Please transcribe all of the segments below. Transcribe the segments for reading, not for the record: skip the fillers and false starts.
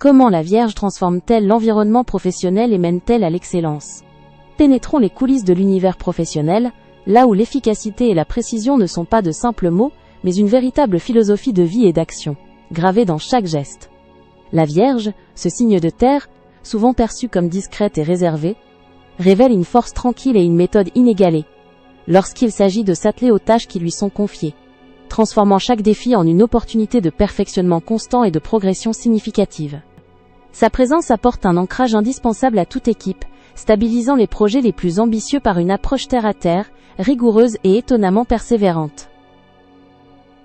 Comment la Vierge transforme-t-elle l'environnement professionnel et mène-t-elle à l'excellence? Pénétrons les coulisses de l'univers professionnel, là où l'efficacité et la précision ne sont pas de simples mots, mais une véritable philosophie de vie et d'action, gravée dans chaque geste. La Vierge, ce signe de terre, souvent perçue comme discrète et réservée, révèle une force tranquille et une méthode inégalée, lorsqu'il s'agit de s'atteler aux tâches qui lui sont confiées, transformant chaque défi en une opportunité de perfectionnement constant et de progression significative. Sa présence apporte un ancrage indispensable à toute équipe, stabilisant les projets les plus ambitieux par une approche terre-à-terre, rigoureuse et étonnamment persévérante.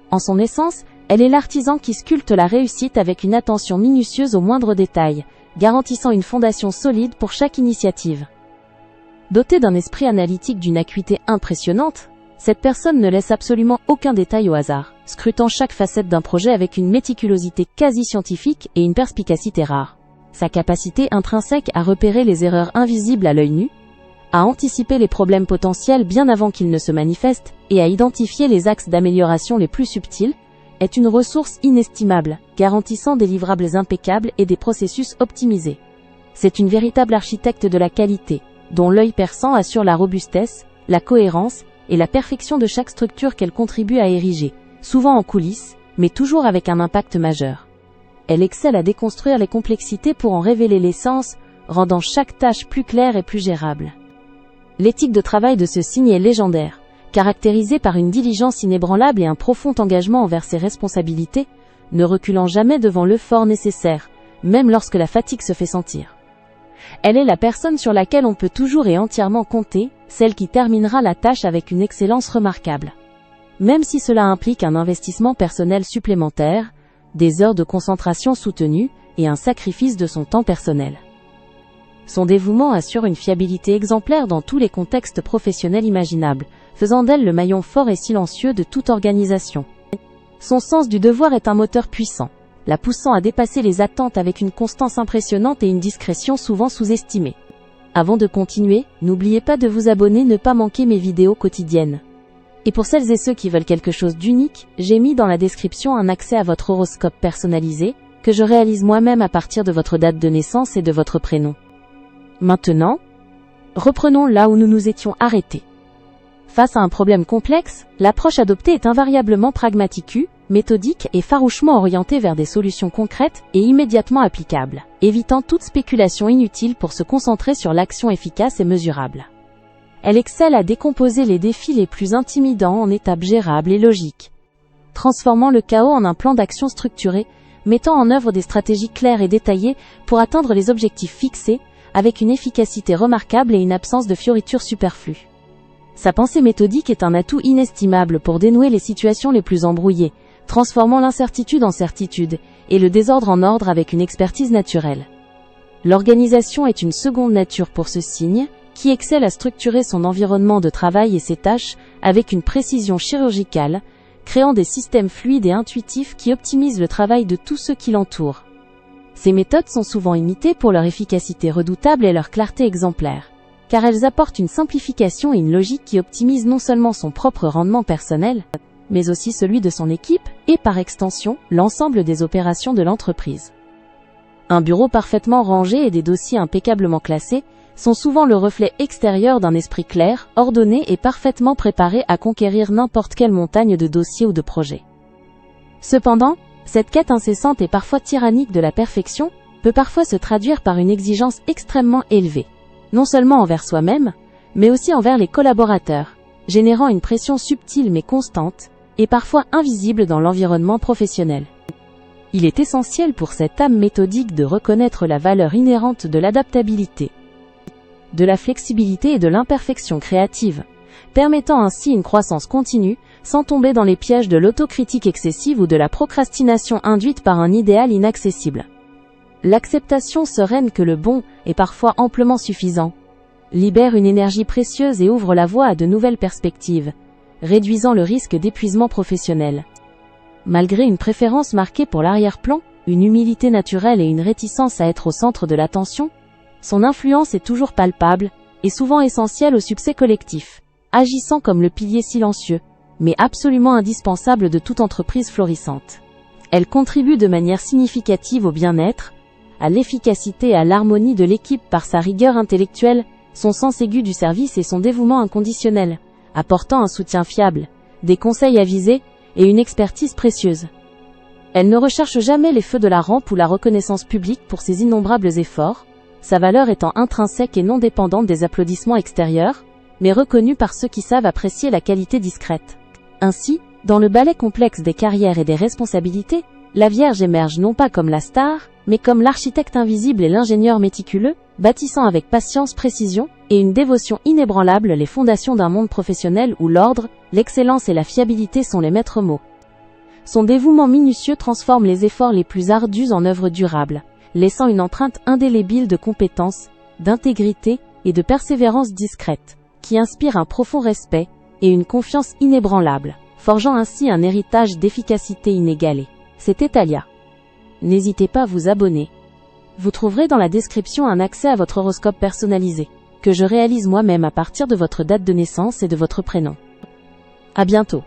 En son essence, elle est l'artisan qui sculpte la réussite avec une attention minutieuse aux moindres détails, garantissant une fondation solide pour chaque initiative. Dotée d'un esprit analytique d'une acuité impressionnante, cette personne ne laisse absolument aucun détail au hasard, scrutant chaque facette d'un projet avec une méticulosité quasi scientifique et une perspicacité rare. Sa capacité intrinsèque à repérer les erreurs invisibles à l'œil nu, à anticiper les problèmes potentiels bien avant qu'ils ne se manifestent et à identifier les axes d'amélioration les plus subtils, est une ressource inestimable, garantissant des livrables impeccables et des processus optimisés. C'est une véritable architecte de la qualité, dont l'œil perçant assure la robustesse, la cohérence et la perfection de chaque structure qu'elle contribue à ériger, souvent en coulisses, mais toujours avec un impact majeur. Elle excelle à déconstruire les complexités pour en révéler l'essence, rendant chaque tâche plus claire et plus gérable. L'éthique de travail de ce signe est légendaire, caractérisée par une diligence inébranlable et un profond engagement envers ses responsabilités, ne reculant jamais devant l'effort nécessaire, même lorsque la fatigue se fait sentir. Elle est la personne sur laquelle on peut toujours et entièrement compter, celle qui terminera la tâche avec une excellence remarquable. Même si cela implique un investissement personnel supplémentaire, des heures de concentration soutenues et un sacrifice de son temps personnel. Son dévouement assure une fiabilité exemplaire dans tous les contextes professionnels imaginables, faisant d'elle le maillon fort et silencieux de toute organisation. Son sens du devoir est un moteur puissant, la poussant à dépasser les attentes avec une constance impressionnante et une discrétion souvent sous-estimée. Avant de continuer, n'oubliez pas de vous abonner, ne pas manquer mes vidéos quotidiennes. Et pour celles et ceux qui veulent quelque chose d'unique, j'ai mis dans la description un accès à votre horoscope personnalisé, que je réalise moi-même à partir de votre date de naissance et de votre prénom. Maintenant, reprenons là où nous nous étions arrêtés. Face à un problème complexe, l'approche adoptée est invariablement pragmatique, méthodique et farouchement orientée vers des solutions concrètes et immédiatement applicables, évitant toute spéculation inutile pour se concentrer sur l'action efficace et mesurable. Elle excelle à décomposer les défis les plus intimidants en étapes gérables et logiques, transformant le chaos en un plan d'action structuré, mettant en œuvre des stratégies claires et détaillées pour atteindre les objectifs fixés, avec une efficacité remarquable et une absence de fioritures superflues. Sa pensée méthodique est un atout inestimable pour dénouer les situations les plus embrouillées, transformant l'incertitude en certitude, et le désordre en ordre avec une expertise naturelle. L'organisation est une seconde nature pour ce signe, qui excelle à structurer son environnement de travail et ses tâches avec une précision chirurgicale, créant des systèmes fluides et intuitifs qui optimisent le travail de tous ceux qui l'entourent. Ces méthodes sont souvent imitées pour leur efficacité redoutable et leur clarté exemplaire, car elles apportent une simplification et une logique qui optimisent non seulement son propre rendement personnel, mais aussi celui de son équipe et, par extension, l'ensemble des opérations de l'entreprise. Un bureau parfaitement rangé et des dossiers impeccablement classés sont souvent le reflet extérieur d'un esprit clair, ordonné et parfaitement préparé à conquérir n'importe quelle montagne de dossiers ou de projets. Cependant, cette quête incessante et parfois tyrannique de la perfection peut parfois se traduire par une exigence extrêmement élevée, non seulement envers soi-même, mais aussi envers les collaborateurs, générant une pression subtile mais constante, et parfois invisible dans l'environnement professionnel. Il est essentiel pour cette âme méthodique de reconnaître la valeur inhérente de l'adaptabilité, de la flexibilité et de l'imperfection créative, permettant ainsi une croissance continue, sans tomber dans les pièges de l'autocritique excessive ou de la procrastination induite par un idéal inaccessible. L'acceptation sereine que le bon est parfois amplement suffisant libère une énergie précieuse et ouvre la voie à de nouvelles perspectives, réduisant le risque d'épuisement professionnel. Malgré une préférence marquée pour l'arrière-plan, une humilité naturelle et une réticence à être au centre de l'attention, son influence est toujours palpable, et souvent essentielle au succès collectif, agissant comme le pilier silencieux, mais absolument indispensable de toute entreprise florissante. Elle contribue de manière significative au bien-être, à l'efficacité et à l'harmonie de l'équipe par sa rigueur intellectuelle, son sens aigu du service et son dévouement inconditionnel, apportant un soutien fiable, des conseils avisés et une expertise précieuse. Elle ne recherche jamais les feux de la rampe ou la reconnaissance publique pour ses innombrables efforts, sa valeur étant intrinsèque et non dépendante des applaudissements extérieurs, mais reconnue par ceux qui savent apprécier la qualité discrète. Ainsi, dans le ballet complexe des carrières et des responsabilités, la Vierge émerge non pas comme la star, mais comme l'architecte invisible et l'ingénieur méticuleux, bâtissant avec patience, précision et une dévotion inébranlable les fondations d'un monde professionnel où l'ordre, l'excellence et la fiabilité sont les maîtres mots. Son dévouement minutieux transforme les efforts les plus ardus en œuvres durables, laissant une empreinte indélébile de compétence, d'intégrité et de persévérance discrète, qui inspire un profond respect et une confiance inébranlable, forgeant ainsi un héritage d'efficacité inégalée. C'était Talia. N'hésitez pas à vous abonner. Vous trouverez dans la description un accès à votre horoscope personnalisé, que je réalise moi-même à partir de votre date de naissance et de votre prénom. À bientôt.